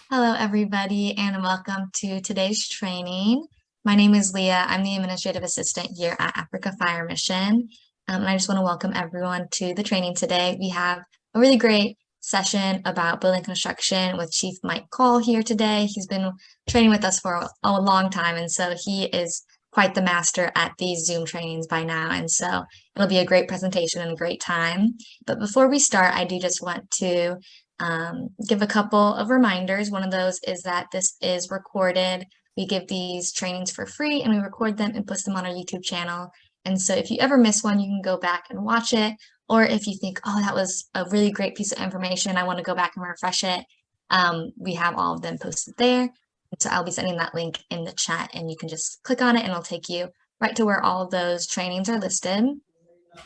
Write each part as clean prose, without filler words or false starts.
Hello, everybody, and welcome to today's training. My name is Leah. I'm the administrative assistant here at Africa Fire Mission. And I just want to welcome everyone to the training today. We have a really great session about building construction with Chief Mike Kull here today. He's been training with us for a long time, and so he is quite the master at these Zoom trainings by now. And so it'll be a great presentation and a great time. But before we start, I do just want to give a couple of reminders. One of those is that this is recorded. We give these trainings for free and we record them and post them on our YouTube channel. And so if you ever miss one, you can go back and watch it. Or if you think, oh, that was a really great piece of information, I want to go back and refresh it, we have all of them posted there. And so I'll be sending that link in the chat and you can just click on it and it'll take you right to where all of those trainings are listed.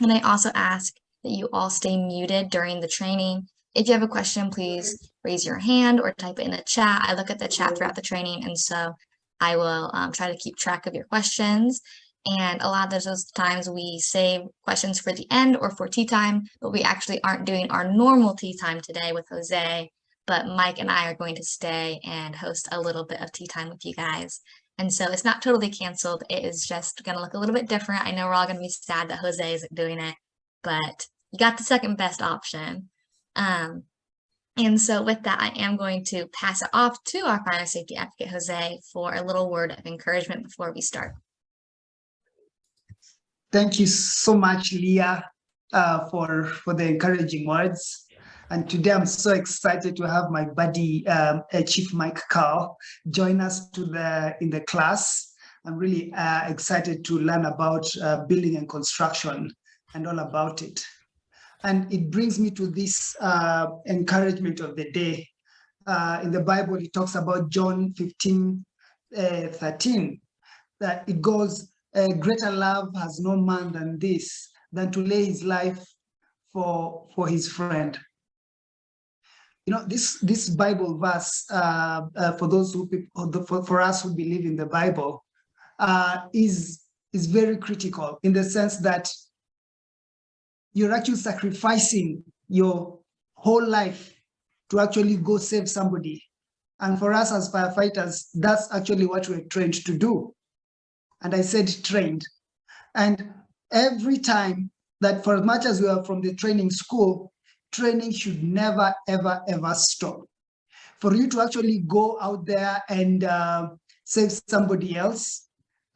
And I also ask that you all stay muted during the training. If you have a question, please raise your hand or type it in the chat. I look at the chat throughout the training, and so I will try to keep track of your questions. And a lot of those times we save questions for the end or for tea time, but we actually aren't doing our normal tea time today with Jose. But Mike and I are going to stay and host a little bit of tea time with you guys. And so it's not totally canceled. It is just going to look a little bit different. I know we're all going to be sad that Jose isn't doing it, but you got the second best option. And so with that, I am going to pass it off to our fire safety advocate, Jose, for a little word of encouragement before we start. Thank you so much, Leah, for the encouraging words. And today I'm so excited to have my buddy, Chief Mike Kull, join us in the class. I'm really excited to learn about building and construction and all about it. And it brings me to this encouragement of the day. In the Bible, it talks about John 15:13, that it goes, greater love has no man than this, than to lay his life for his friend. You know, this Bible verse, for those for us who believe in the Bible, is very critical in the sense that you're actually sacrificing your whole life to actually go save somebody. And for us as firefighters, that's actually what we're trained to do. And I said trained. And every time that, for as much as we are from the training school, training should never, ever, ever stop. For you to actually go out there and save somebody else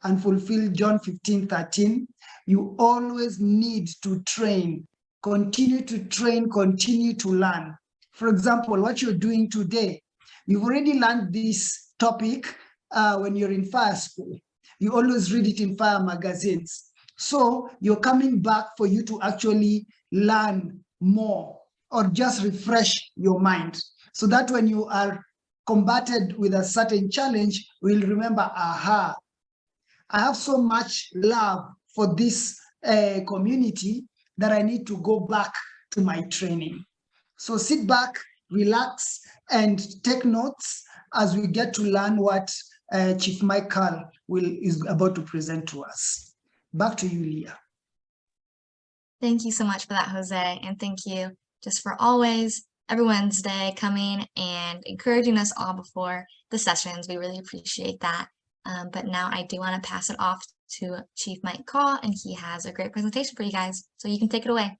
and fulfill John 15:13, you always need to train, continue to train, continue to learn. For example, what you're doing today, you've already learned this topic when you're in fire school. You always read it in fire magazines. So you're coming back for you to actually learn more or just refresh your mind so that when you are combated with a certain challenge, we'll remember, aha, I have so much love for this community that I need to go back to my training. So sit back, relax, and take notes as we get to learn what Chief Mike Kull is about to present to us. Back to you, Leah. Thank you so much for that, Jose, and thank you just for always, every Wednesday, coming and encouraging us all before the sessions. We really appreciate that. But now I do want to pass it off to Chief Mike Kull, and he has a great presentation for you guys, so you can take it away.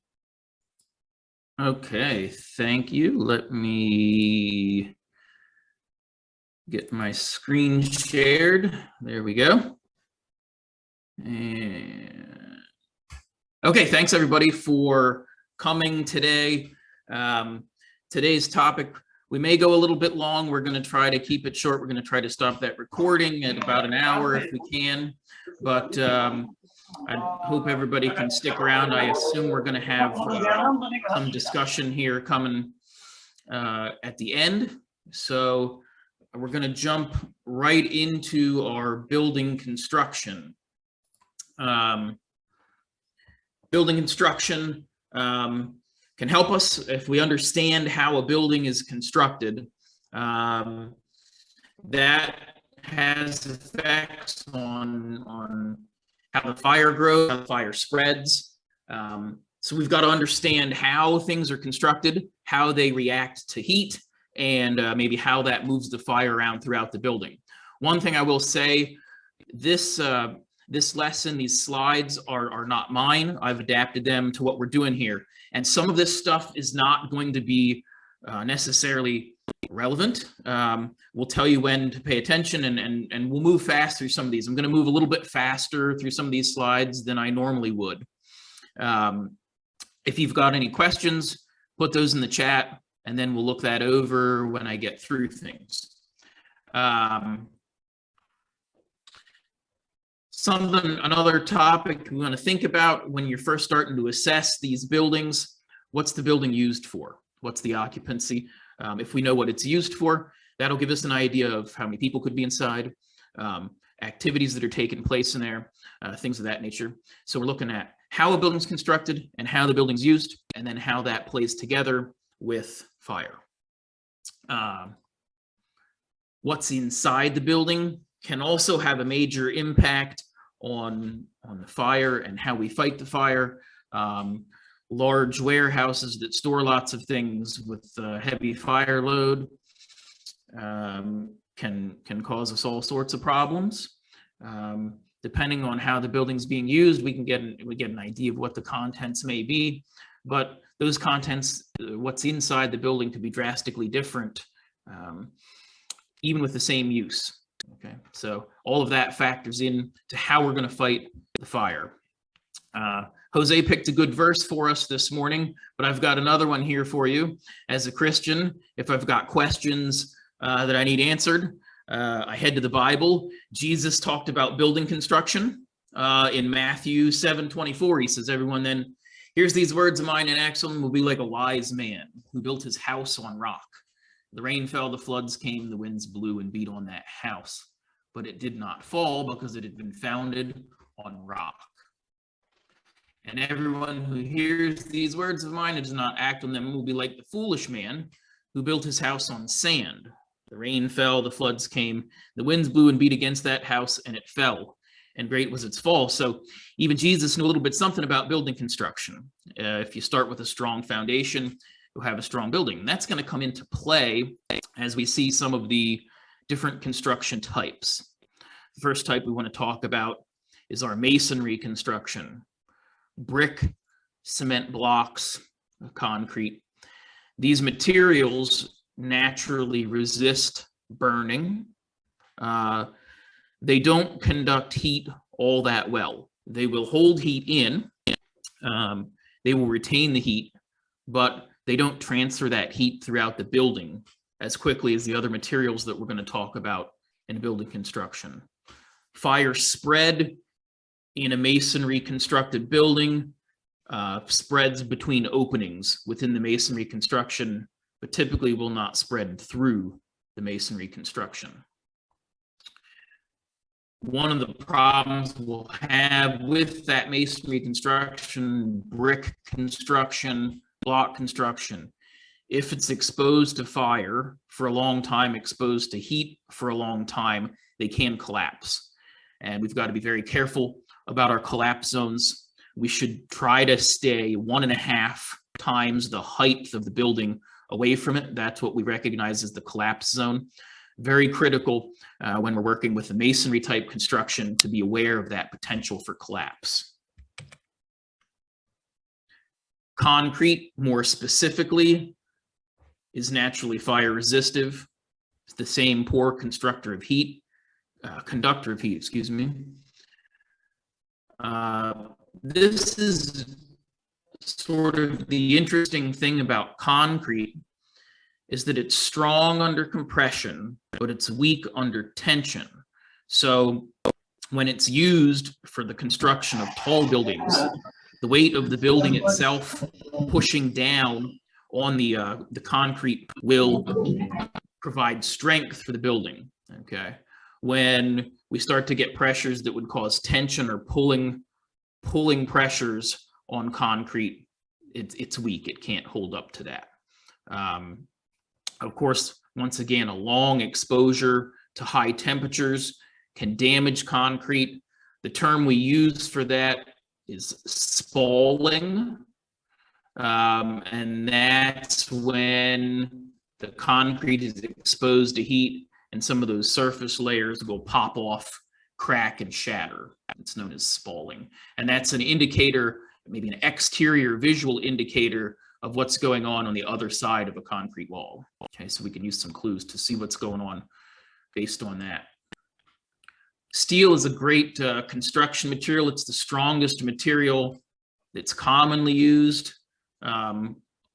Okay, thank you. Let me get my screen shared. There we go. And okay, thanks everybody for coming today. Today's topic, we may go a little bit long. We're going to try to keep it short. We're going to try to stop that recording at about an hour if we can. But I hope everybody can stick around. I assume we're going to have some discussion here coming at the end. So we're going to jump right into our building construction. Building construction can help us if we understand how a building is constructed. That has effects on how the fire grows, how the fire spreads. So we've got to understand how things are constructed, how they react to heat, and maybe how that moves the fire around throughout the building. One thing I will say, this lesson, these slides are not mine. I've adapted them to what we're doing here. And some of this stuff is not going to be necessarily relevant. We'll tell you when to pay attention, and we'll move fast through some of these. I'm going to move a little bit faster through some of these slides than I normally would. If you've got any questions, put those in the chat, and then we'll look that over when I get through things. Another topic we want to think about when you're first starting to assess these buildings: what's the building used for? What's the occupancy? If we know what it's used for, that'll give us an idea of how many people could be inside, activities that are taking place in there, things of that nature. So we're looking at how a building's constructed and how the building's used, and then how that plays together with fire. What's inside the building can also have a major impact on the fire and how we fight the fire. Large warehouses that store lots of things with heavy fire load can cause us all sorts of problems. Depending on how the building's being used, we get an idea of what the contents may be, but those contents, what's inside the building, could be drastically different, even with the same use. Okay, so all of that factors in to how we're going to fight the fire. Jose picked a good verse for us this morning, but I've got another one here for you. As a Christian, if I've got questions that I need answered, I head to the Bible. Jesus talked about building construction in Matthew 7:24. He says, "Everyone then hears these words of mine and acts on them will be like a wise man who built his house on rock. The rain fell, the floods came, the winds blew and beat on that house, but it did not fall because it had been founded on rock. And everyone who hears these words of mine and does not act on them will be like the foolish man who built his house on sand. The rain fell, the floods came, the winds blew and beat against that house, and it fell, and great was its fall." So even Jesus knew a little bit something about building construction. If you start with a strong foundation, you'll have a strong building. And that's going to come into play as we see some of the different construction types. The first type we want to talk about is our masonry construction. Brick, cement blocks, concrete. These materials naturally resist burning. They don't conduct heat all that well. They will hold heat in. They will retain the heat, but they don't transfer that heat throughout the building as quickly as the other materials that we're going to talk about in building construction. Fire spread in a masonry constructed building spreads between openings within the masonry construction, but typically will not spread through the masonry construction. One of the problems we'll have with that masonry construction, brick construction, block construction, if it's exposed to fire for a long time, exposed to heat for a long time, they can collapse. And we've got to be very careful about our collapse zones. We should try to stay 1.5 times the height of the building away from it. That's what we recognize as the collapse zone. Very critical when we're working with a masonry type construction to be aware of that potential for collapse. Concrete, more specifically, is naturally fire resistive. It's the same poor conductor of heat, excuse me. This is sort of the interesting thing about concrete, is that it's strong under compression, but it's weak under tension. So when it's used for the construction of tall buildings, the weight of the building itself pushing down on the concrete will provide strength for the building, okay? When we start to get pressures that would cause tension or pulling pressures on concrete, it's weak. It can't hold up to that. Of course, once again, a long exposure to high temperatures can damage concrete. The term we use for that is spalling. And that's when the concrete is exposed to heat, and some of those surface layers will pop off, crack, and shatter. It's known as spalling. And that's an indicator, maybe an exterior visual indicator of what's going on the other side of a concrete wall. Okay, so we can use some clues to see what's going on based on that. Steel is a great construction material. It's the strongest material that's commonly used.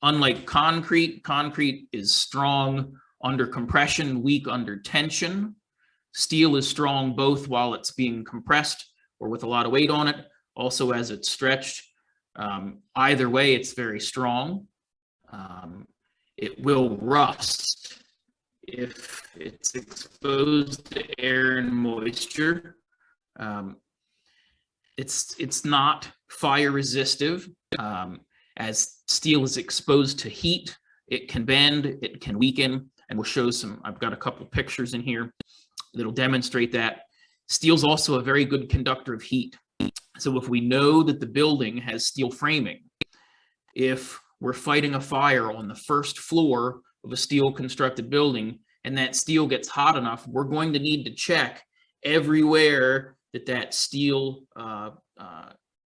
Unlike concrete, concrete is strong under compression, weak under tension. Steel is strong both while it's being compressed or with a lot of weight on it, also as it's stretched. Either way, it's very strong. It will rust if it's exposed to air and moisture. It's not fire resistive. As steel is exposed to heat, it can bend, it can weaken, and we'll show some, I've got a couple pictures in here that'll demonstrate that. Steel's also a very good conductor of heat. So if we know that the building has steel framing, if we're fighting a fire on the first floor of a steel constructed building and that steel gets hot enough, we're going to need to check everywhere that that steel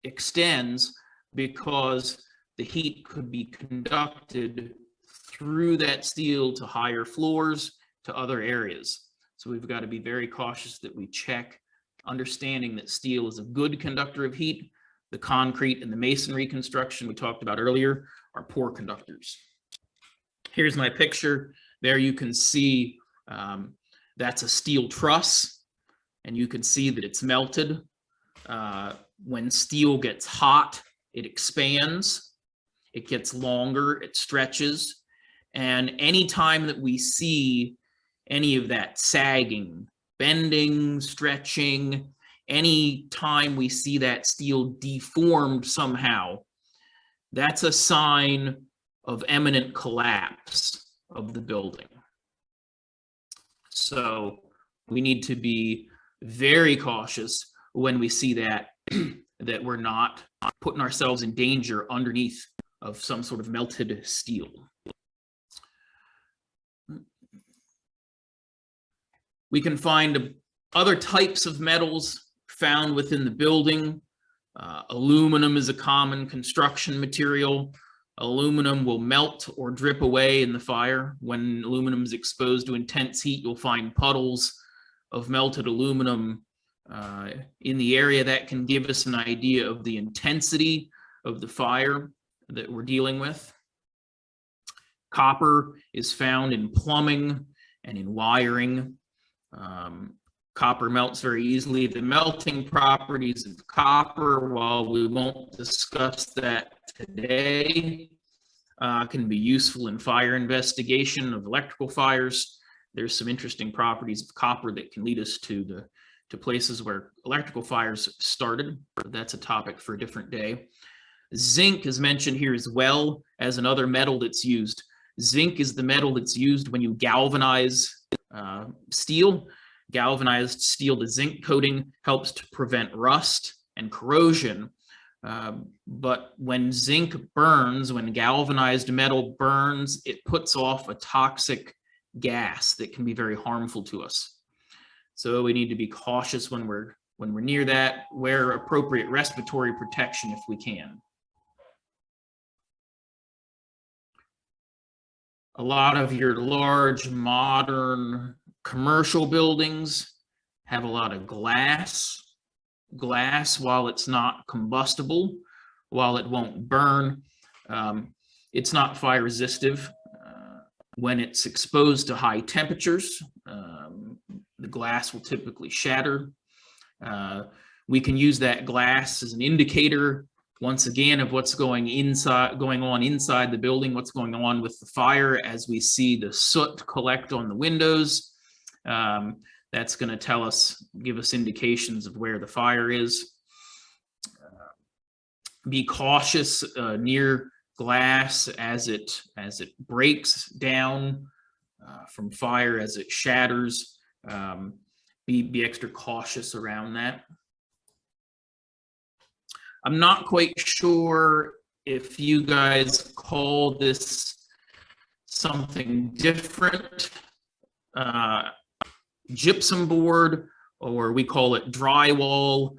extends, because the heat could be conducted through that steel to higher floors, to other areas. So we've got to be very cautious that we check, understanding that steel is a good conductor of heat. The concrete and the masonry construction we talked about earlier are poor conductors. Here's my picture. There you can see that's a steel truss, and you can see that it's melted. When steel gets hot, it expands, it gets longer, it stretches. And anytime that we see any of that sagging, bending, stretching, any time we see that steel deformed somehow, that's a sign of imminent collapse of the building. So we need to be very cautious when we see that, that we're not putting ourselves in danger underneath of some sort of melted steel. We can find other types of metals found within the building. Aluminum is a common construction material. Aluminum will melt or drip away in the fire. When aluminum is exposed to intense heat, you'll find puddles of melted aluminum in the area. That can give us an idea of the intensity of the fire that we're dealing with. Copper is found in plumbing and in wiring. Copper melts very easily. The melting properties of copper, while we won't discuss that today, can be useful in fire investigation of electrical fires. There's some interesting properties of copper that can lead us to places where electrical fires started. That's a topic for a different day. Zinc is mentioned here as well as another metal that's used. Zinc is the metal that's used when you galvanize steel. Galvanized steel, the zinc coating helps to prevent rust and corrosion. But when zinc burns, when galvanized metal burns, it puts off a toxic gas that can be very harmful to us. So we need to be cautious when we're near that, wear appropriate respiratory protection if we can. A lot of your large modern commercial buildings have a lot of glass. Glass, while it's not combustible, while it won't burn, it's not fire resistive. When it's exposed to high temperatures, the glass will typically shatter. We can use that glass as an indicator, once again, of what's going on inside the building, what's going on with the fire. As we see the soot collect on the windows, that's going to tell us, give us indications of where the fire is. Be cautious near glass as it breaks down from fire, as it shatters. Be extra cautious around that. I'm not quite sure if you guys call this something different, gypsum board, or we call it drywall,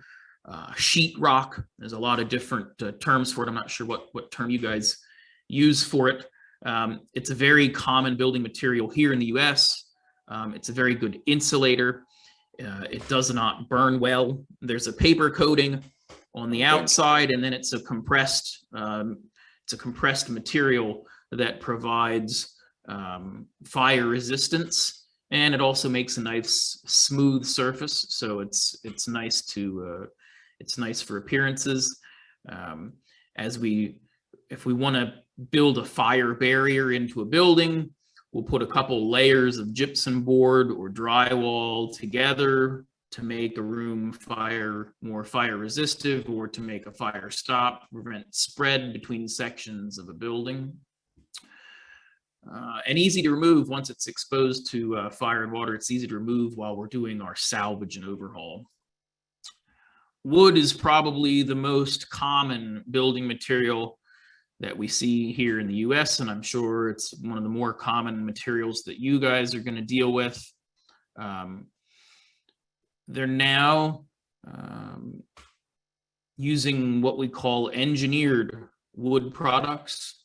sheetrock. There's a lot of different terms for it. I'm not sure what term you guys use for it. It's a very common building material here in the US. It's a very good insulator. It does not burn well. There's a paper coating on the outside, and then it's a compressed material that provides fire resistance, and it also makes a nice smooth surface. So it's nice to it's nice for appearances. If we want to build a fire barrier into a building, we'll put a couple layers of gypsum board or drywall together to make a room more fire resistive, or to make a fire stop, prevent spread between sections of a building. And easy to remove once it's exposed to fire and water. It's easy to remove while we're doing our salvage and overhaul. Wood is probably the most common building material that we see here in the US, and I'm sure it's one of the more common materials that you guys are going to deal with. They're now using what we call engineered wood products.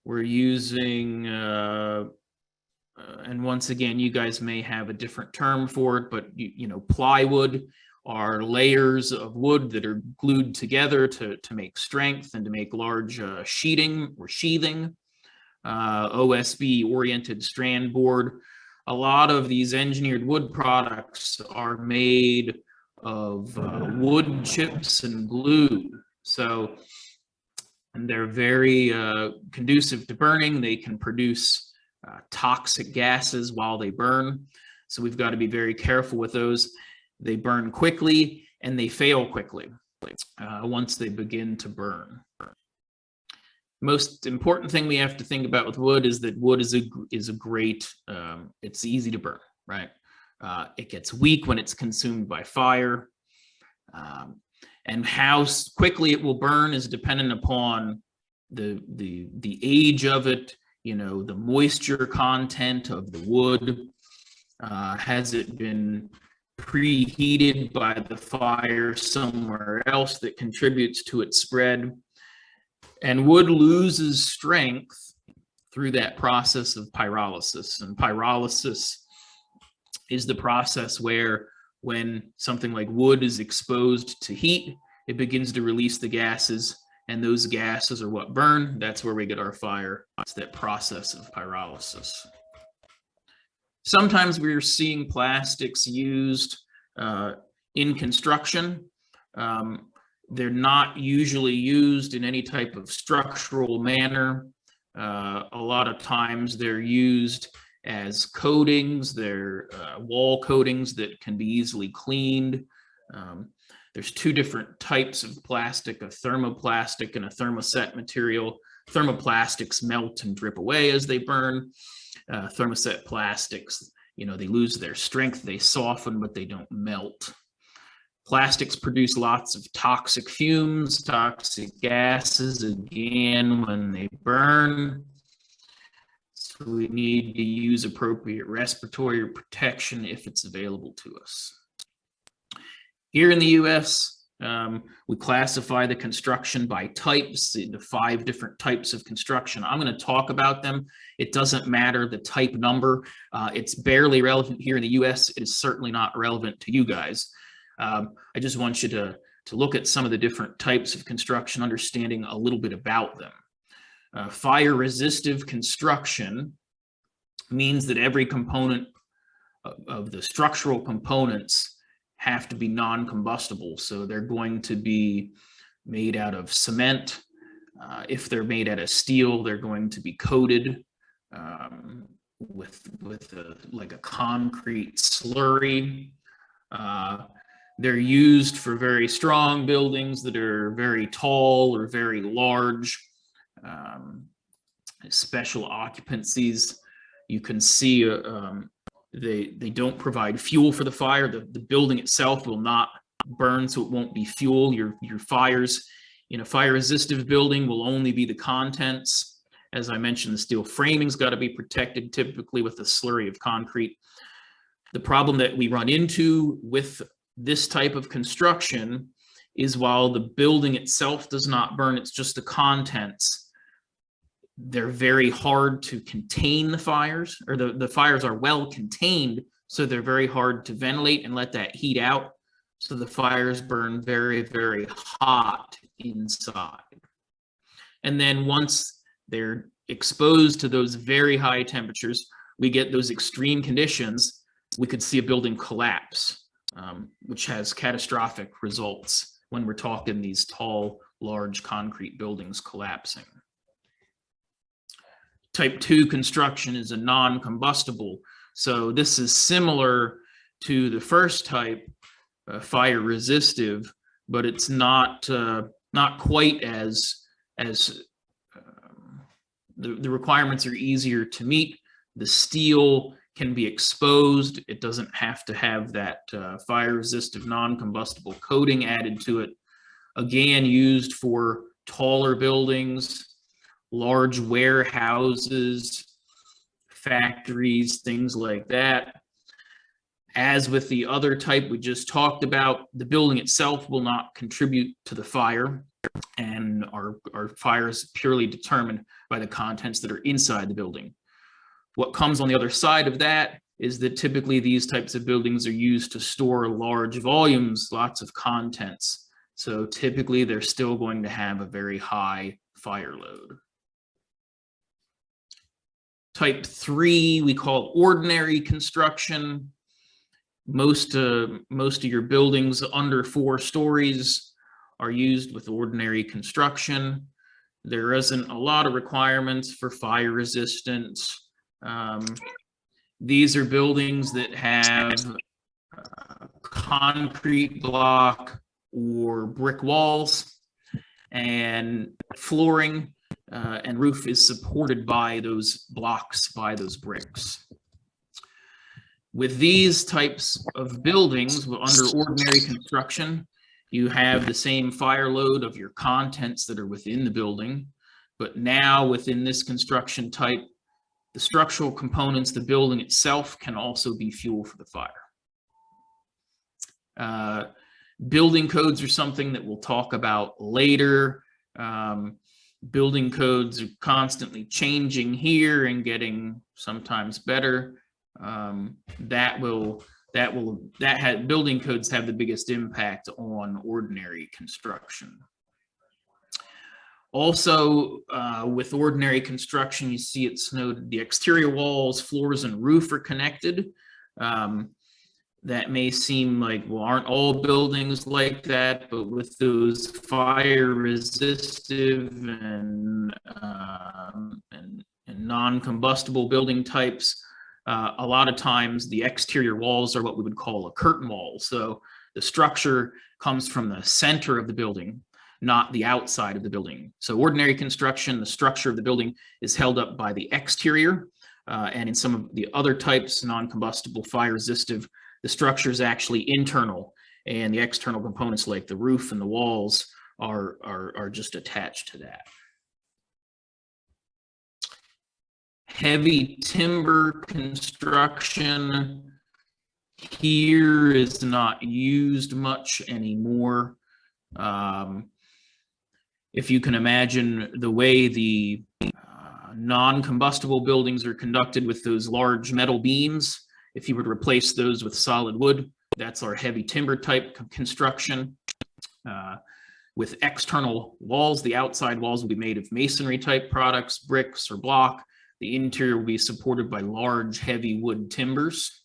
We're using, and once again, you guys may have a different term for it, but you know, plywood are layers of wood that are glued together to make strength and to make large sheeting or sheathing. OSB, oriented strand board. A lot of these engineered wood products are made of wood chips and glue. So, and they're very conducive to burning. They can produce toxic gases while they burn. So we've got to be very careful with those. They burn quickly and they fail quickly once they begin to burn. Most important thing we have to think about with wood is that wood is a great, it's easy to burn, right? It gets weak when it's consumed by fire. And how quickly it will burn is dependent upon the age of it, you know, the moisture content of the wood. Has it been preheated by the fire somewhere else that contributes to its spread? And wood loses strength through that process of pyrolysis. And pyrolysis is the process where when something like wood is exposed to heat, it begins to release the gases, and those gases are what burn. That's where we get our fire. It's that process of pyrolysis. Sometimes we're seeing plastics used in construction. They're not usually used in any type of structural manner. A lot of times they're used as coatings. They're wall coatings that can be easily cleaned. There's two different types of plastic, a thermoplastic and a thermoset material. Thermoplastics melt and drip away as they burn. Thermoset plastics, you know, they lose their strength, they soften, but they don't melt. Plastics produce lots of toxic fumes, toxic gases, again, when they burn. So we need to use appropriate respiratory protection if it's available to us. Here in the US, we classify the construction by types, the 5 different types of construction. I'm going to talk about them. It doesn't matter the type number. It's barely relevant here in the US. It is certainly not relevant to you guys. I just want you to look at some of the different types of construction, understanding a little bit about them. Fire resistive construction means that every component of the structural components have to be non-combustible. So they're going to be made out of cement. If they're made out of steel, they're going to be coated with like a concrete slurry. They're used for very strong buildings that are very tall or very large. Special occupancies. You can see they don't provide fuel for the fire. The building itself will not burn, so it won't be fuel. Your fires in a fire resistive building will only be the contents. As I mentioned, the steel framing's got to be protected, typically with a slurry of concrete. The problem that we run into with this type of construction is while the building itself does not burn, it's just the contents. They're very hard to contain the fires, or the fires are well contained, so they're very hard to ventilate and let that heat out. So the fires burn very, very hot inside. And then once they're exposed to those very high temperatures, we get those extreme conditions, we could see a building collapse, which has catastrophic results when we're talking these tall, large concrete buildings collapsing. Type 2 construction is a non-combustible. So this is similar to the first type, fire resistive, but it's not quite as the requirements are easier to meet. The steel can be exposed. It doesn't have to have that fire resistive non-combustible coating added to it. Again, used for taller buildings, large warehouses, factories, things like that. As with the other type we just talked about, the building itself will not contribute to the fire, and our fire is purely determined by the contents that are inside the building. What comes on the other side of that is that typically these types of buildings are used to store large volumes, lots of contents. So typically they're still going to have a very high fire load. Type 3 we call ordinary construction. Most of your buildings under 4 stories are used with ordinary construction. There isn't a lot of requirements for fire resistance. These are buildings that have concrete block or brick walls, and flooring and roof is supported by those blocks, by those bricks. With these types of buildings under ordinary construction, you have the same fire load of your contents that are within the building, but now within this construction type, the structural components, the building itself, can also be fuel for the fire. Building codes are something that we'll talk about later. Building codes are constantly changing here and getting sometimes better. Building codes have the biggest impact on ordinary construction. Also, with ordinary construction, you see it's noted the exterior walls, floors, and roof are connected. That may seem like, well, aren't all buildings like that? But with those fire resistive and non-combustible building types, a lot of times the exterior walls are what we would call a curtain wall. So the structure comes from the center of the building, not the outside of the building. So ordinary construction, the structure of the building is held up by the exterior, and in some of the other types, non-combustible, fire resistive, the structure is actually internal, and the external components like the roof and the walls are just attached to that. Heavy timber construction here is not used much anymore. If you can imagine the way the non-combustible buildings are conducted with those large metal beams, if you were to replace those with solid wood, that's our heavy timber type construction. With external walls, the outside walls will be made of masonry type products, bricks or block. The interior will be supported by large heavy wood timbers.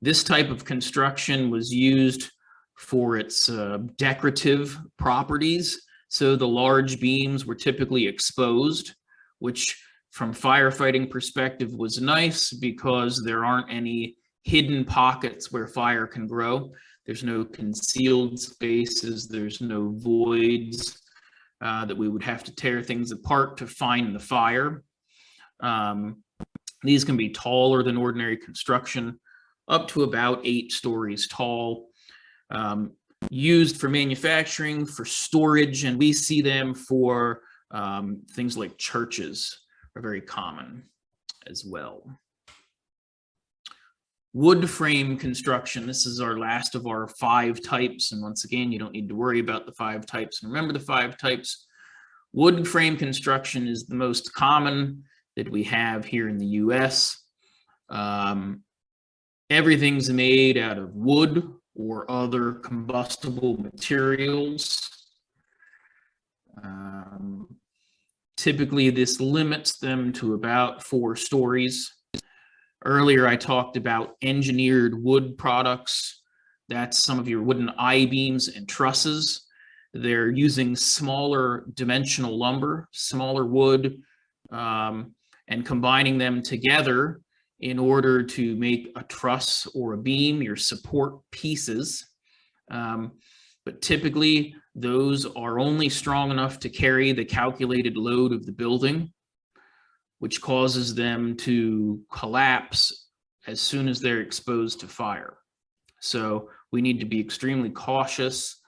This type of construction was used for its decorative properties. So the large beams were typically exposed, which from firefighting perspective was nice because there aren't any hidden pockets where fire can grow. There's no concealed spaces, there's no voids that we would have to tear things apart to find the fire. These can be taller than ordinary construction, up to about 8 stories tall. Used for manufacturing, for storage, and we see them for Things like churches are very common as well. Wood frame construction. This is our last of our 5 types. And once again, you don't need to worry about the 5 types. And remember the 5 types. Wood frame construction is the most common that we have here in the US. Everything's made out of wood or other combustible materials. Typically, this limits them to about 4 stories. Earlier, I talked about engineered wood products. That's some of your wooden I-beams and trusses. They're using smaller dimensional lumber, smaller wood, and combining them together in order to make a truss or a beam, your support pieces. But typically, those are only strong enough to carry the calculated load of the building, which causes them to collapse as soon as they're exposed to fire. So we need to be extremely cautious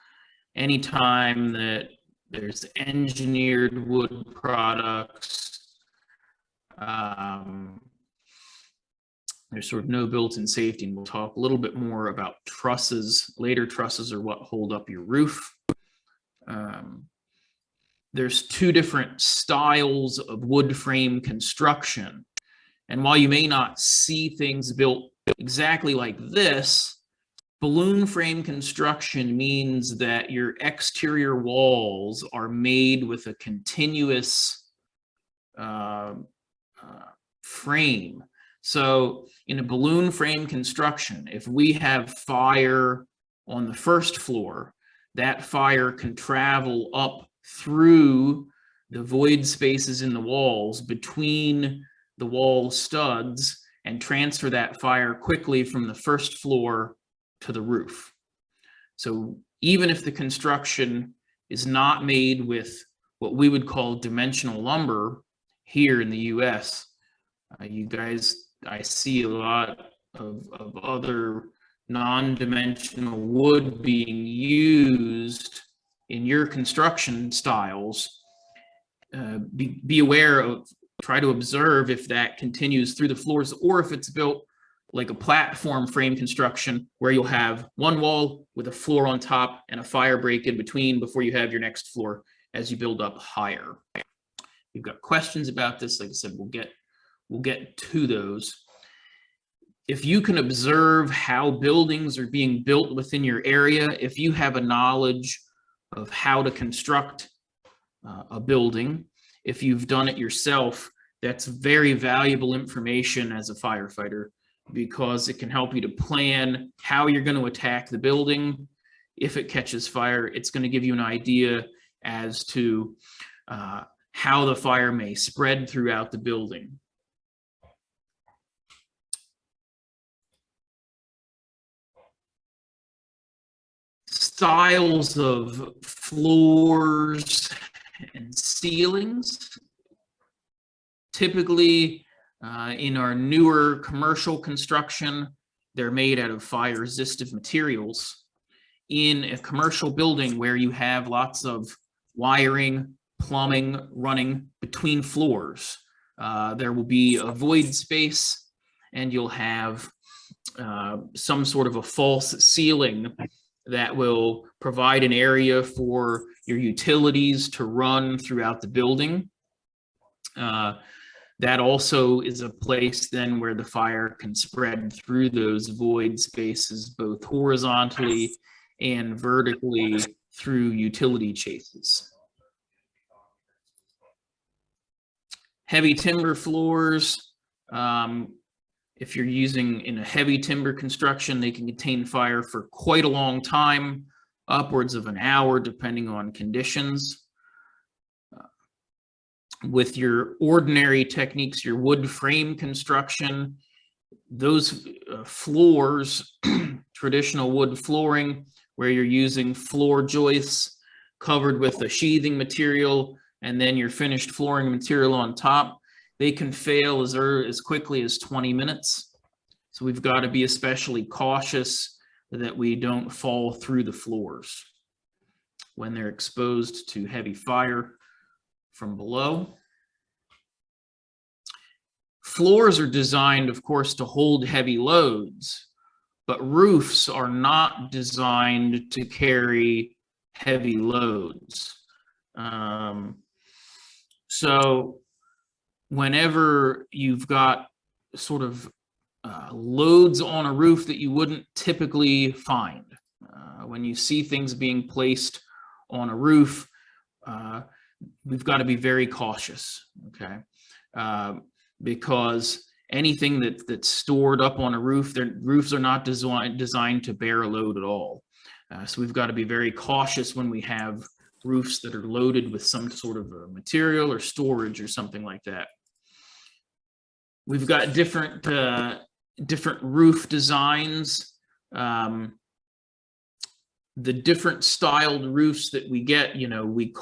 anytime that there's engineered wood products. There's sort of no built-in safety, and we'll talk a little bit more about trusses. Later, trusses are what hold up your roof. There's 2 different styles of wood frame construction. And while you may not see things built exactly like this, balloon frame construction means that your exterior walls are made with a continuous frame. So in a balloon frame construction, if we have fire on the first floor, that fire can travel up through the void spaces in the walls between the wall studs and transfer that fire quickly from the first floor to the roof. So even if the construction is not made with what we would call dimensional lumber here in the US, you guys, I see a lot of other non-dimensional wood being used in your construction styles. Be aware of, try to observe if that continues through the floors, or if it's built like a platform frame construction where you'll have one wall with a floor on top and a fire break in between before you have your next floor as you build up higher. If you've got questions about this, like I said, we'll get to those. If you can observe how buildings are being built within your area, if you have a knowledge of how to construct a building, if you've done it yourself, that's very valuable information as a firefighter, because it can help you to plan how you're going to attack the building. If it catches fire, it's going to give you an idea as to how the fire may spread throughout the building. Styles of floors and ceilings. Typically, in our newer commercial construction, they're made out of fire-resistant materials. In a commercial building where you have lots of wiring, plumbing running between floors, there will be a void space, and you'll have some sort of a false ceiling that will provide an area for your utilities to run throughout the building. That also is a place then where the fire can spread through those void spaces, both horizontally and vertically through utility chases. Heavy timber floors, if you're using in a heavy timber construction, they can contain fire for quite a long time, upwards of an hour, depending on conditions. With your ordinary techniques, your wood frame construction, those floors, traditional wood flooring, where you're using floor joists covered with a sheathing material, and then your finished flooring material on top, they can fail as quickly as 20 minutes. So we've got to be especially cautious that we don't fall through the floors when they're exposed to heavy fire. from below. Floors are designed, of course, to hold heavy loads, but roofs are not designed to carry heavy loads. So whenever you've got sort of loads on a roof that you wouldn't typically find, when you see things being placed on a roof, we've got to be very cautious, okay? Because anything that's stored up on a roof, roofs are not designed to bear a load at all. So we've got to be very cautious when we have roofs that are loaded with some sort of material or storage or something like that. We've got different roof designs. The different styled roofs that we get, you know, we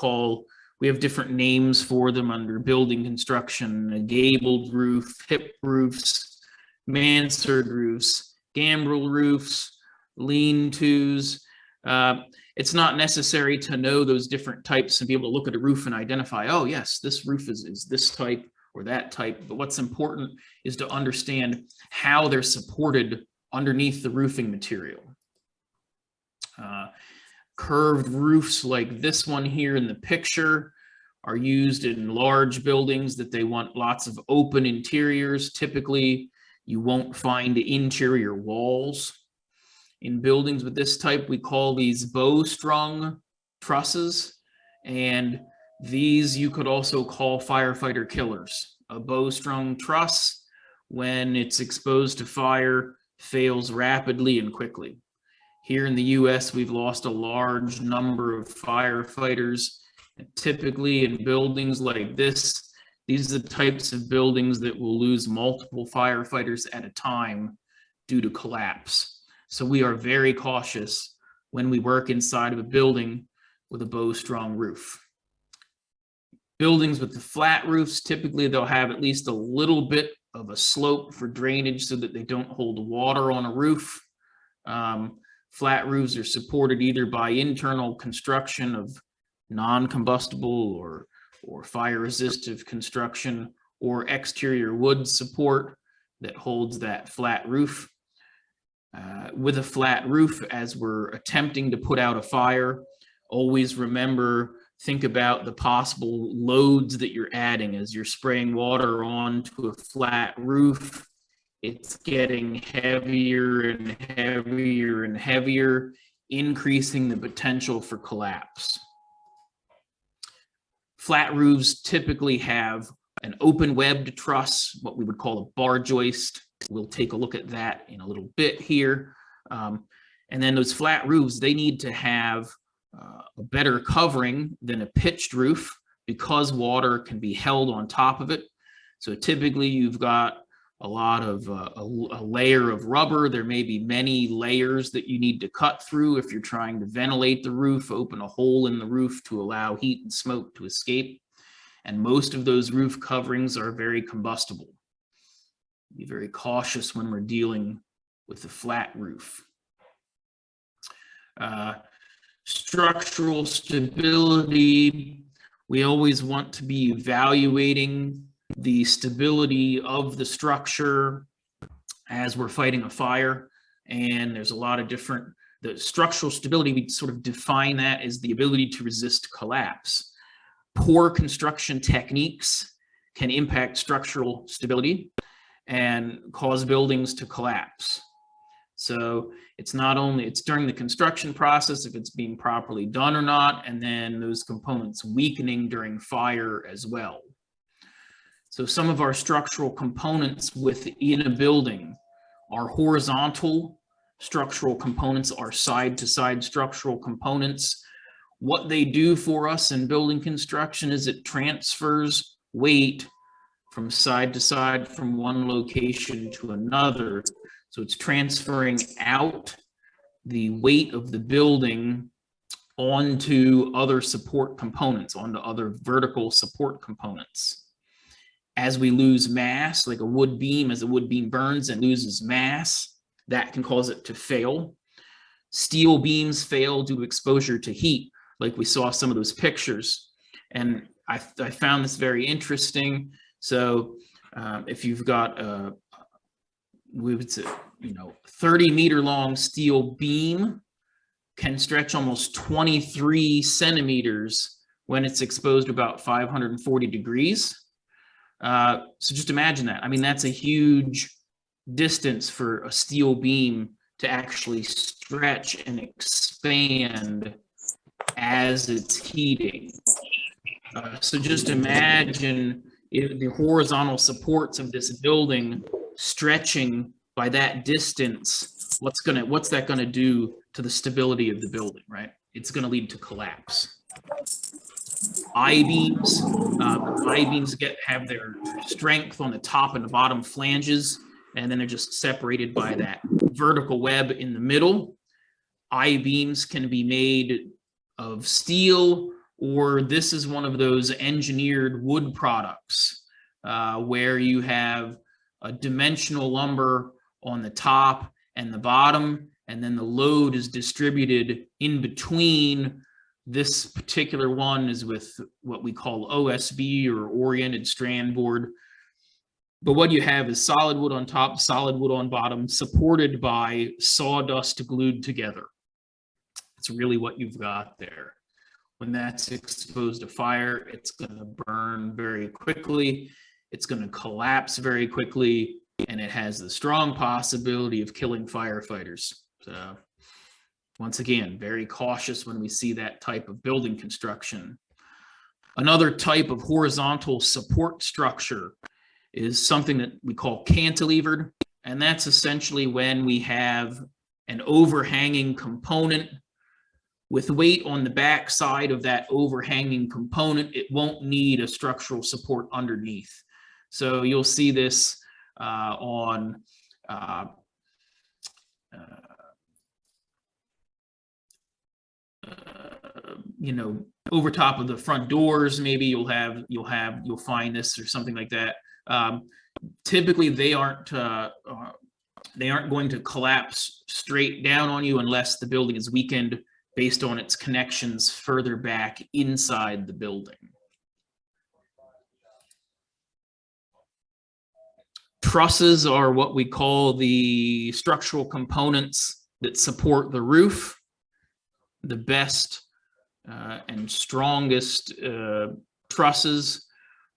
have different names for them under building construction: a gabled roof, hip roofs, mansard roofs, gambrel roofs, lean-tos. It's not necessary to know those different types and be able to look at a roof and identify, oh yes, this roof is this type or that type. But what's important is to understand how they're supported underneath the roofing material. Curved roofs like this one here in the picture are used in large buildings that they want lots of open interiors. Typically, you won't find interior walls. In buildings with this type, we call these bow-strung trusses, and these you could also call firefighter killers. A bow-strung truss, when it's exposed to fire, fails rapidly and quickly. Here in the US, we've lost a large number of firefighters. And typically in buildings like this, these are the types of buildings that will lose multiple firefighters at a time due to collapse. So we are very cautious when we work inside of a building with a bow-strung roof. Buildings with the flat roofs, typically they'll have at least a little bit of a slope for drainage so that they don't hold water on a roof. Flat roofs are supported either by internal construction of non-combustible or fire-resistive construction, or exterior wood support that holds that flat roof. With a flat roof, as we're attempting to put out a fire, always remember, think about the possible loads that you're adding as you're spraying water onto a flat roof. It's getting heavier and heavier and heavier, increasing the potential for collapse. Flat roofs typically have an open webbed truss, what we would call a bar joist. We'll take a look at that in a little bit here. And then those flat roofs, they need to have a better covering than a pitched roof because water can be held on top of it. So typically you've got a lot of a layer of rubber. There may be many layers that you need to cut through if you're trying to ventilate the roof, open a hole in the roof to allow heat and smoke to escape. And most of those roof coverings are very combustible. Be very cautious when we're dealing with the flat roof. Structural stability, we always want to be evaluating the stability of the structure as we're fighting a fire. And there's a lot of different, the structural stability, we sort of define that as the ability to resist collapse. Poor construction techniques can impact structural stability and cause buildings to collapse. So it's not only, it's during the construction process, if it's being properly done or not, and then those components weakening during fire as well. So some of our structural components within a building are horizontal structural components, are side-to-side structural components. What they do for us in building construction is it transfers weight from side to side from one location to another. So it's transferring out the weight of the building onto other support components, onto other vertical support components. As we lose mass, like a wood beam, as a wood beam burns and loses mass, that can cause it to fail. Steel beams fail due to exposure to heat, like we saw some of those pictures. And I found this very interesting. So if you've got we would say, 30-meter long steel beam can stretch almost 23 centimeters when it's exposed to about 540 degrees. So just imagine that. I mean, that's a huge distance for a steel beam to actually stretch and expand as it's heating. So just imagine if the horizontal supports of this building stretching by that distance, what's that gonna do to the stability of the building, right? It's gonna lead to collapse. I-beams, I-beams have their strength on the top and the bottom flanges, and then they're just separated by that vertical web in the middle. I-beams can be made of steel, or this is one of those engineered wood products where you have a dimensional lumber on the top and the bottom, and then the load is distributed in between. This particular one is with what we call OSB, or oriented strand board. But what you have is solid wood on top, solid wood on bottom, supported by sawdust glued together. It's really what you've got there. When that's exposed to fire, it's going to burn very quickly. It's going to collapse very quickly, and it has the strong possibility of killing firefighters. So once again, very cautious when we see that type of building construction. Another type of horizontal support structure is something that we call cantilevered, and that's essentially when we have an overhanging component with weight on the back side of that overhanging component. It won't need a structural support underneath. So you'll see this on over top of the front doors. Maybe you'll find this or something like that. Typically, they aren't going to collapse straight down on you unless the building is weakened based on its connections further back inside the building. Trusses are what we call the structural components that support the roof. The best and strongest trusses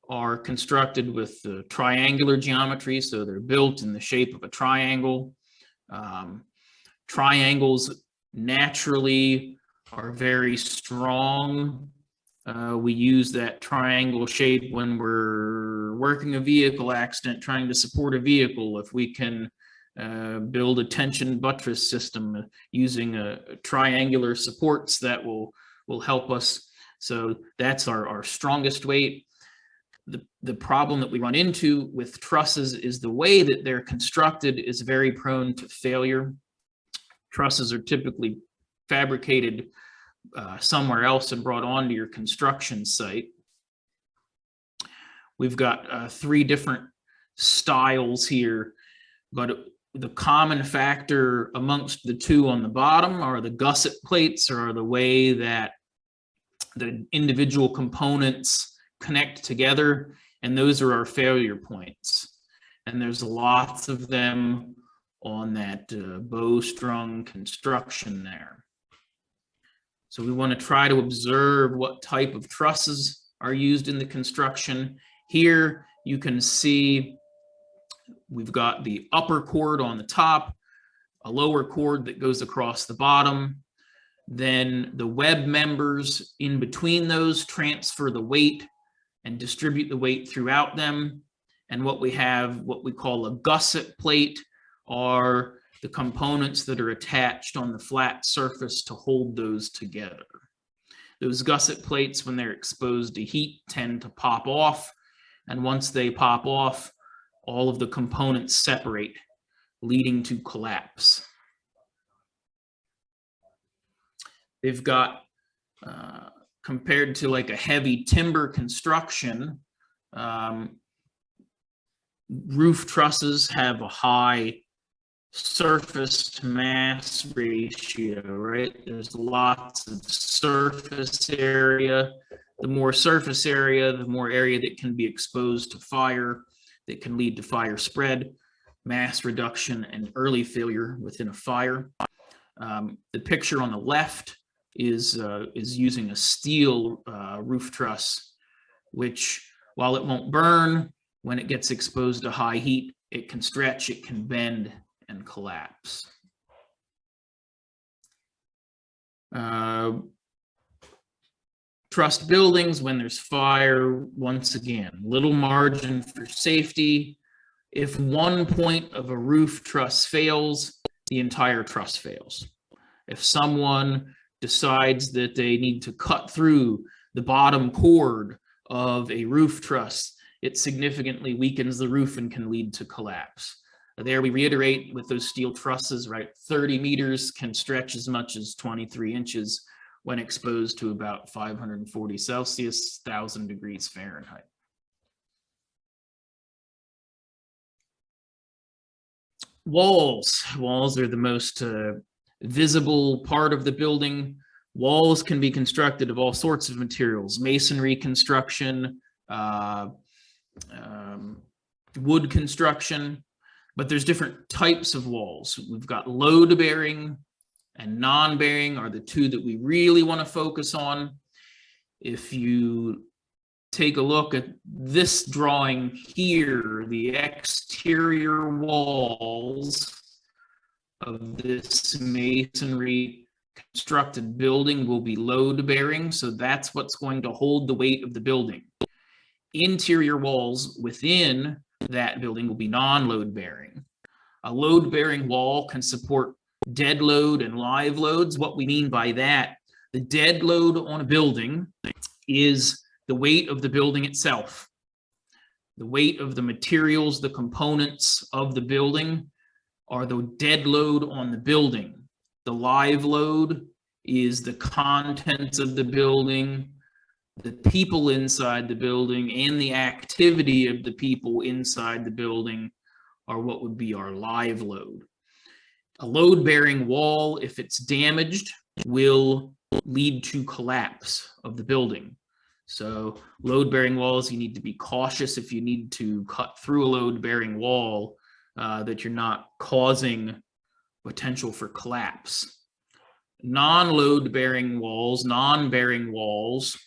are constructed with triangular geometry, so they're built in the shape of a triangle. Triangles naturally are very strong. We use that triangle shape when we're working a vehicle accident, trying to support a vehicle. If we can build a tension buttress system using triangular supports, that will help us. So that's our strongest weight. The problem that we run into with trusses is the way that they're constructed is very prone to failure. Trusses are typically fabricated somewhere else and brought onto your construction site. We've got 3 different styles here, but the common factor amongst the 2 on the bottom are the gusset plates, or the way that the individual components connect together, and those are our failure points. And there's lots of them on that bowstrung construction there. So we want to try to observe what type of trusses are used in the construction. Here you can see we've got the upper cord on the top, a lower cord that goes across the bottom. Then the web members in between those transfer the weight and distribute the weight throughout them. And what we have, what we call a gusset plate, are the components that are attached on the flat surface to hold those together. Those gusset plates, when they're exposed to heat, tend to pop off. And once they pop off, all of the components separate, leading to collapse. They've got, compared to like a heavy timber construction, roof trusses have a high surface to mass ratio, right? There's lots of surface area The more surface area, the more area that can be exposed to fire, that can lead to fire spread, mass reduction, and early failure within a fire. The picture on the left is using a steel roof truss, which, while it won't burn, when it gets exposed to high heat, it can stretch, it can bend, and collapse. Trussed buildings, when there's fire, once again, little margin for safety. If one point of a roof truss fails, the entire truss fails. If someone decides that they need to cut through the bottom cord of a roof truss, it significantly weakens the roof and can lead to collapse. There we reiterate with those steel trusses, right? 30 meters can stretch as much as 23 inches when exposed to about 540 Celsius, 1,000 degrees Fahrenheit. Walls. Walls are the most visible part of the building. Walls can be constructed of all sorts of materials: masonry construction, wood construction, but there's different types of walls. We've got load-bearing and non-bearing are the two that we really want to focus on. If you take a look at this drawing here, the exterior walls of this masonry constructed building will be load-bearing, so that's what's going to hold the weight of the building. Interior walls within that building will be non-load-bearing. A load-bearing wall can support dead load and live loads. What we mean by that, the dead load on a building is the weight of the building itself. The weight of the materials, the components of the building are the dead load on the building. The live load is the contents of the building, the people inside the building, and the activity of the people inside the building are what would be our live load. A load-bearing wall, if it's damaged, will lead to collapse of the building. So load-bearing walls, you need to be cautious if you need to cut through a load-bearing wall, that you're not causing potential for collapse. Non-load-bearing walls, non-bearing walls,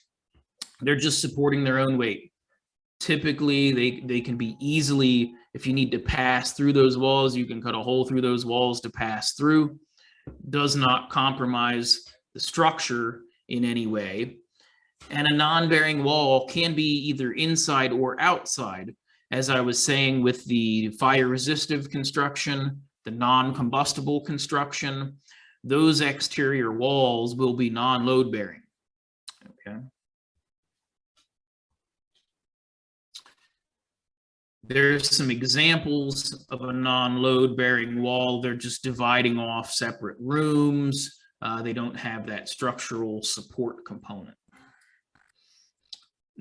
they're just supporting their own weight. Typically, they can be easily, if you need to pass through those walls, you can cut a hole through those walls to pass through. Does not compromise the structure in any way. And a non-bearing wall can be either inside or outside. As I was saying with the fire-resistive construction, the non-combustible construction, those exterior walls will be non-load-bearing. Okay. There's some examples of a non-load-bearing wall. They're just dividing off separate rooms. They don't have that structural support component.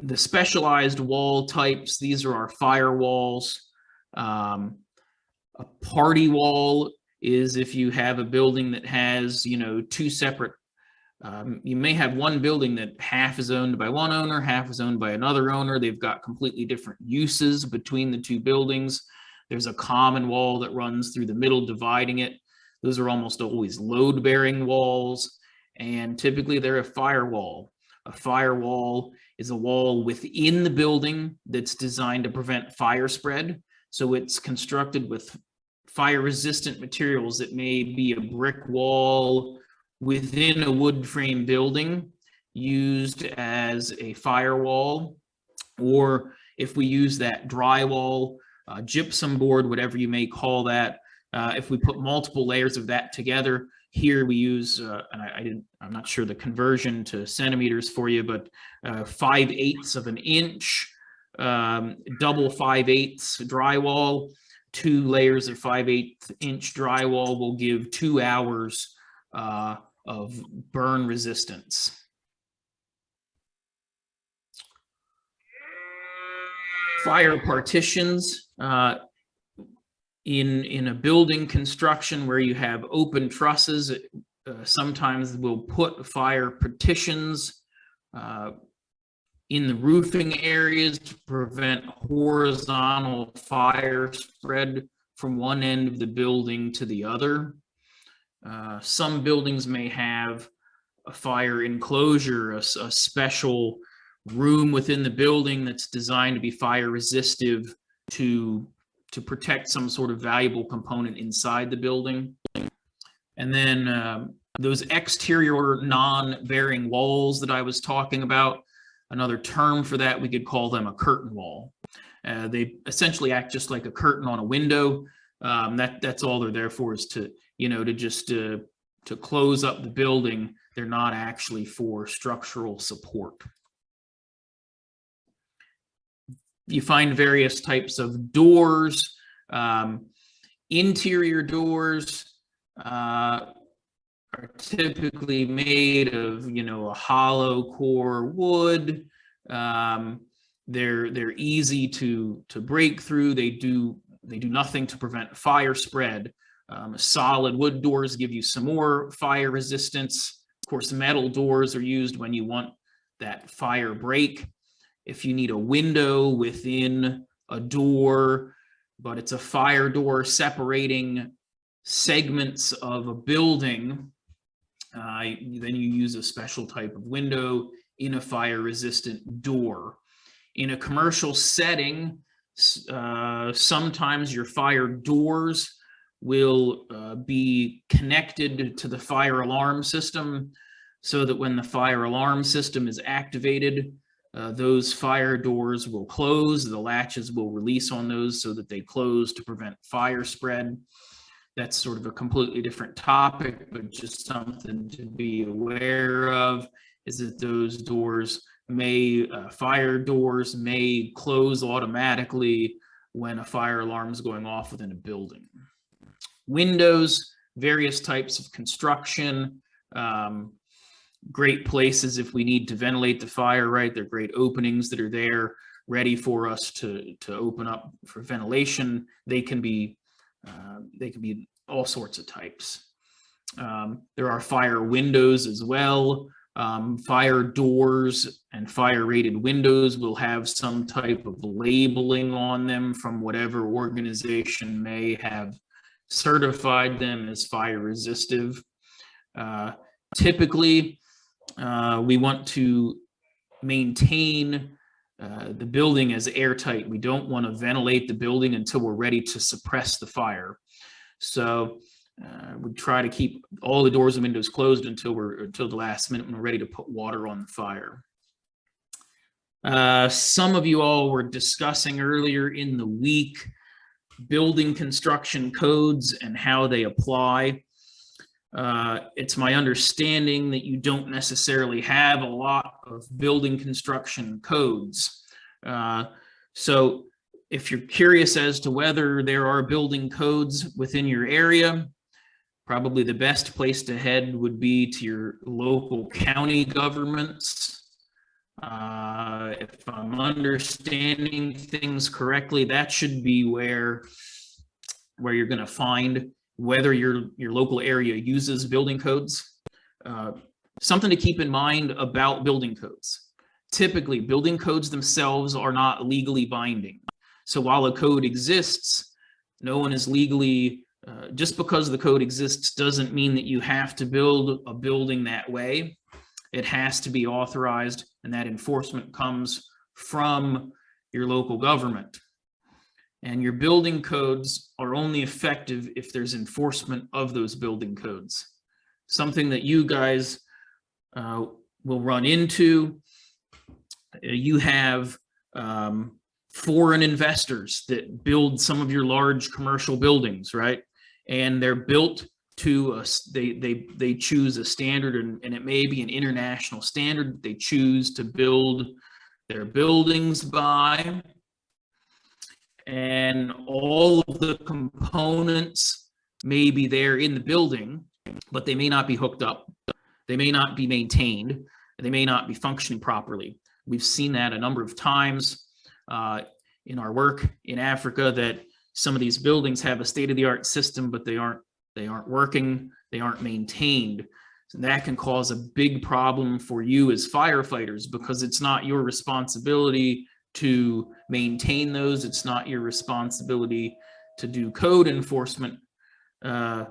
The specialized wall types, these are our firewalls. A party wall is if you have a building that has, two separate, you may have one building that half is owned by one owner, half is owned by another owner. They've got completely different uses between the two buildings. There's a common wall that runs through the middle, dividing it. Those are almost always load-bearing walls, and typically they're a firewall. A firewall is a wall within the building that's designed to prevent fire spread. So it's constructed with fire-resistant materials. It may be a brick wall within a wood frame building used as a firewall, or if we use that drywall, gypsum board, whatever you may call that, if we put multiple layers of that together, here we use, and I'm not sure the conversion to centimeters for you, but 5/8 of an inch, double 5/8 drywall, 2 layers of 5/8 inch drywall will give 2 hours of burn resistance. Fire partitions. In a building construction where you have open trusses, sometimes we'll put fire partitions in the roofing areas to prevent horizontal fire spread from one end of the building to the other. Some buildings may have a fire enclosure, a special room within the building that's designed to be fire resistive to protect some sort of valuable component inside the building. And then those exterior non-bearing walls that I was talking about, another term for that, we could call them a curtain wall. They essentially act just like a curtain on a window. That's all they're there for, is to, to close up the building. They're not actually for structural support. You find various types of doors. Interior doors are typically made of, a hollow core wood. They're easy to break through. They do nothing to prevent fire spread. Solid wood doors give you some more fire resistance. Of course, metal doors are used when you want that fire break. If you need a window within a door, but it's a fire door separating segments of a building, then you use a special type of window in a fire-resistant door. In a commercial setting, sometimes your fire doors will be connected to the fire alarm system, so that when the fire alarm system is activated, those fire doors will close, the latches will release on those so that they close to prevent fire spread. That's sort of a completely different topic, but just something to be aware of, is that those doors fire doors may close automatically when a fire alarm is going off within a building. Windows, various types of construction, great places if we need to ventilate the fire, right? They're great openings that are there ready for us to open up for ventilation. They can be all sorts of types. There are fire windows as well. Fire doors and fire rated windows will have some type of labeling on them from whatever organization may have certified them as fire resistive. Typically, we want to maintain the building as airtight. We don't want to ventilate the building until we're ready to suppress the fire. So we try to keep all the doors and windows closed until the last minute when we're ready to put water on the fire. Some of you all were discussing earlier in the week building construction codes and how they apply. It's my understanding that you don't necessarily have a lot of building construction codes. So if you're curious as to whether there are building codes within your area, probably the best place to head would be to your local county governments. If I'm understanding things correctly, that should be where you're going to find whether your local area uses building codes. Something to keep in mind about building codes. Typically, building codes themselves are not legally binding. So while a code exists, no one is legally, just because the code exists doesn't mean that you have to build a building that way. It has to be authorized, and that enforcement comes from your local government. And your building codes are only effective if there's enforcement of those building codes. Something that you guys will run into, you have foreign investors that build some of your large commercial buildings, right? And they're built to they choose a standard, and it may be an international standard that they choose to build their buildings by. And all of the components may be there in the building, but they may not be hooked up. They may not be maintained. They may not be functioning properly. We've seen that a number of times in our work in Africa, that some of these buildings have a state-of-the-art system, but they aren't working. They aren't maintained. that can cause a big problem for you as firefighters, because it's not your responsibility to maintain those. It's not your responsibility to do code enforcement. And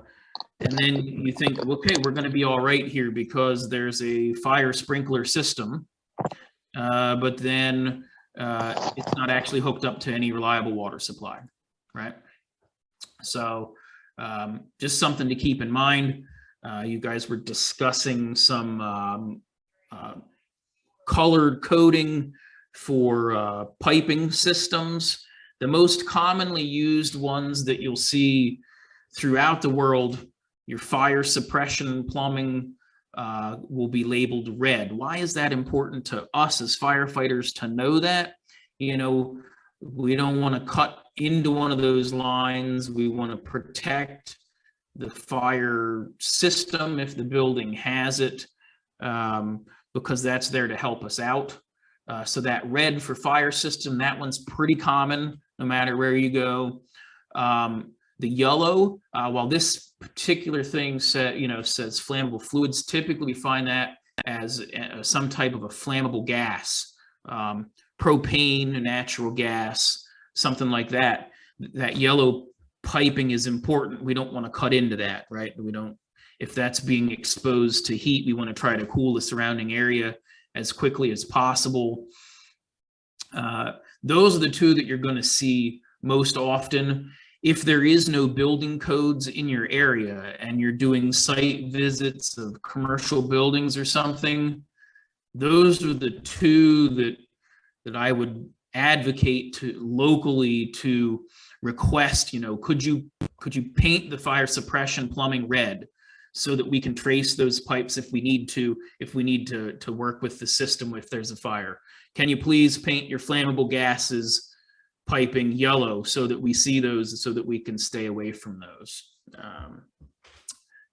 then you think, okay, we're going to be all right here because there's a fire sprinkler system, but then it's not actually hooked up to any reliable water supply, right? So just something to keep in mind. You guys were discussing some colored coding for piping systems. The most commonly used ones that you'll see throughout the world, your fire suppression plumbing will be labeled red. Why is that important to us as firefighters to know that? You know, we don't want to cut into one of those lines. We want to protect the fire system if the building has it, because that's there to help us out. So that red for fire system, that one's pretty common no matter where you go. The yellow, while this particular thing says flammable fluids, typically we find that as some type of a flammable gas, propane, natural gas, something like that. That yellow piping is important. We don't want to cut into that, right? If that's being exposed to heat, we want to try to cool the surrounding area as quickly as possible. Those are the two that you're going to see most often. If there is no building codes in your area and you're doing site visits of commercial buildings or something, those are the two that I would advocate to locally to request, could you paint the fire suppression plumbing red so that we can trace those pipes if we need to work with the system if there's a fire. Can you please paint your flammable gases piping yellow so that we see those, so that we can stay away from those.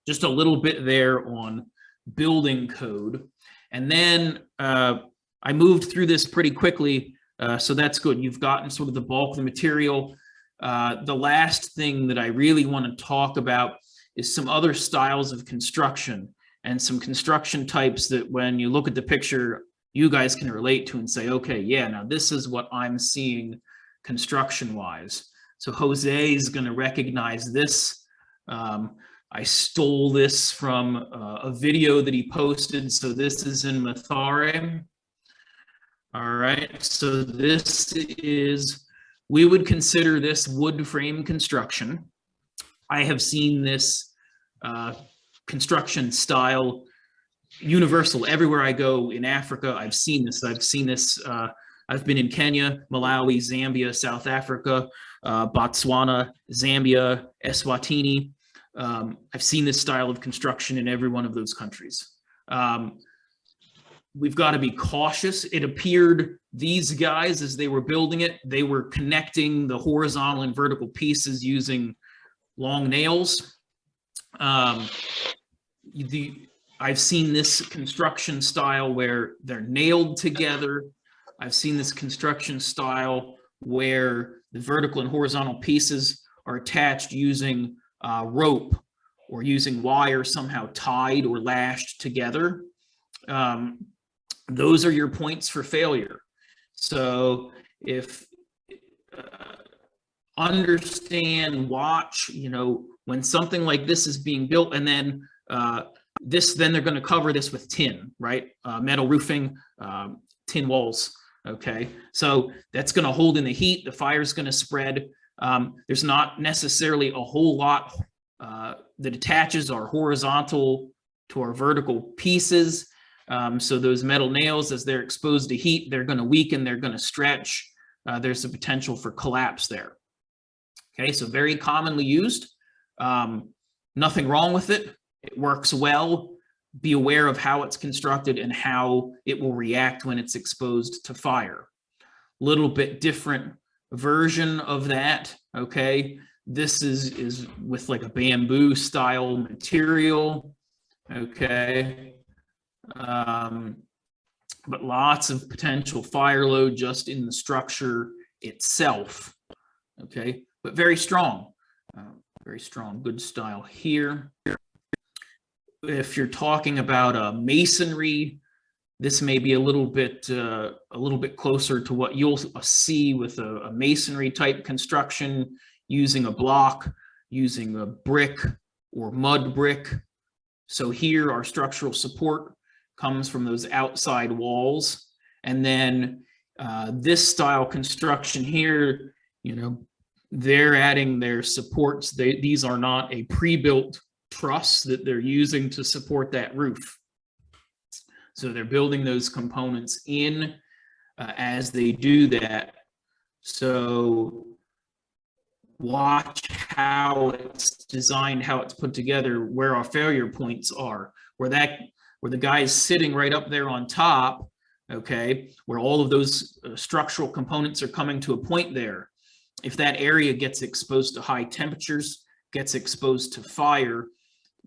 Just a little bit there on building code. And then I moved through this pretty quickly, so that's good. You've gotten sort of the bulk of the material. The last thing that I really want to talk about is some other styles of construction and some construction types that when you look at the picture, you guys can relate to and say, okay, yeah, now this is what I'm seeing construction wise. So Jose is going to recognize this. I stole this from a video that he posted. So this is in Mathare. All right, so this is, we would consider this wood frame construction. I have seen this construction style universal everywhere I go in Africa. I've seen this. I've been in Kenya, Malawi, Zambia, South Africa, Botswana, Zambia, Eswatini. I've seen this style of construction in every one of those countries. We've got to be cautious. It appeared these guys, as they were building it, they were connecting the horizontal and vertical pieces using long nails. I've seen this construction style where they're nailed together. I've seen this construction style where the vertical and horizontal pieces are attached using rope or using wire somehow tied or lashed together. Those are your points for failure. So if understand, watch, when something like this is being built, and then then they're going to cover this with tin, right? Metal roofing, tin walls. Okay, so that's going to hold in the heat. The fire is going to spread. There's not necessarily a whole lot that attaches our horizontal to our vertical pieces. So those metal nails, as they're exposed to heat, they're going to weaken, they're going to stretch. There's a potential for collapse there. Okay, so very commonly used. Nothing wrong with it. It works well. Be aware of how it's constructed and how it will react when it's exposed to fire. Little bit different version of that. Okay, this is with like a bamboo style material. Okay. But lots of potential fire load just in the structure itself. Okay, but very strong, good style here. if you're talking about masonry, this may be a little bit closer to what you'll see with a masonry type construction, using a block, using a brick or mud brick. So here our structural support comes from those outside walls. And then this style construction here, you know, they're adding their supports. These are not a pre-built truss that they're using to support that roof. So they're building those components in as they do that. So watch how it's designed, how it's put together, where our failure points are, where the guy is sitting right up there on top, okay, where all of those structural components are coming to a point there. If that area gets exposed to high temperatures, gets exposed to fire,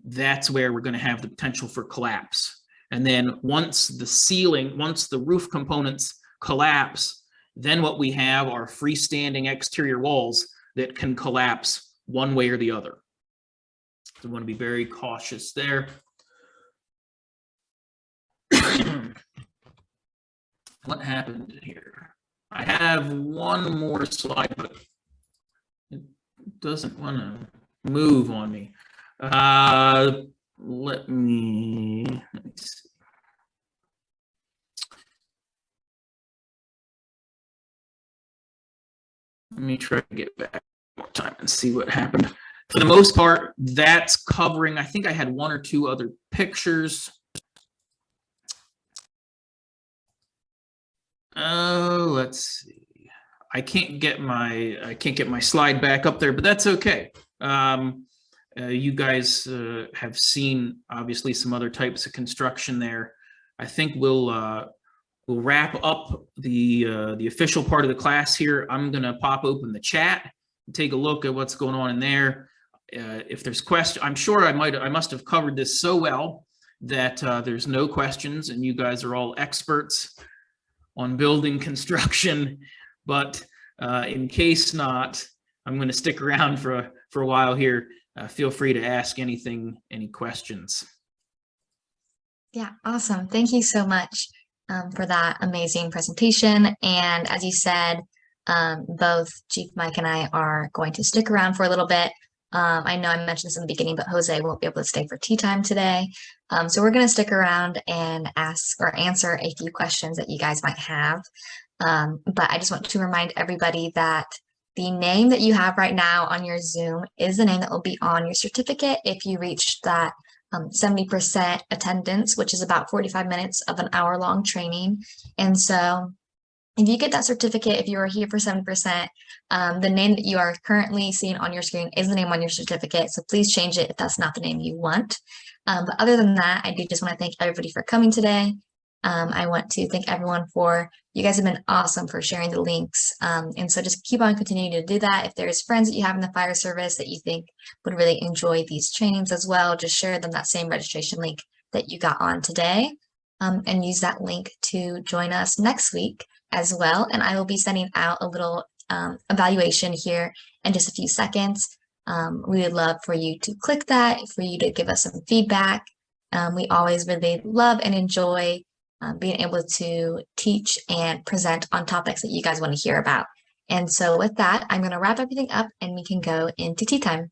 that's where we're going to have the potential for collapse. And then once the roof components collapse, then what we have are freestanding exterior walls that can collapse one way or the other. So we want to be very cautious there. What happened here? I have one more slide, but it doesn't want to move on me. Let me see. Let me try to get back one more time and see what happened. For the most part, that's covering, I think I had one or two other pictures. Oh, let's see. I can't get my slide back up there, but that's okay. You guys have seen obviously some other types of construction there. I think we'll wrap up the official part of the class here. I'm gonna pop open the chat and take a look at what's going on in there. If there's questions, I'm sure I must have covered this so well that there's no questions, and you guys are all experts on building construction. But in case not, I'm going to stick around for a while here. Feel free to ask anything, any questions. Yeah, awesome. Thank you so much for that amazing presentation. And as you said, both Chief Mike and I are going to stick around for a little bit. I know I mentioned this in the beginning, but Jose won't be able to stay for tea time today. So we're going to stick around and ask or answer a few questions that you guys might have. But I just want to remind everybody that the name that you have right now on your Zoom is the name that will be on your certificate if you reach that 70% attendance, which is about 45 minutes of an hour-long training. And so if you get that certificate, if you are here for 7%, the name that you are currently seeing on your screen is the name on your certificate. So please change it if that's not the name you want. But other than that, I do just want to thank everybody for coming today. I want to thank everyone you guys have been awesome for sharing the links. And so just keep on continuing to do that. If there's friends that you have in the fire service that you think would really enjoy these trainings as well, just share them that same registration link that you got on today, and use that link to join us next week as well. And I will be sending out a little evaluation here in just a few seconds. We would love for you to click that, for you to give us some feedback. We always really love and enjoy being able to teach and present on topics that you guys want to hear about. And so with that, I'm going to wrap everything up and we can go into tea time.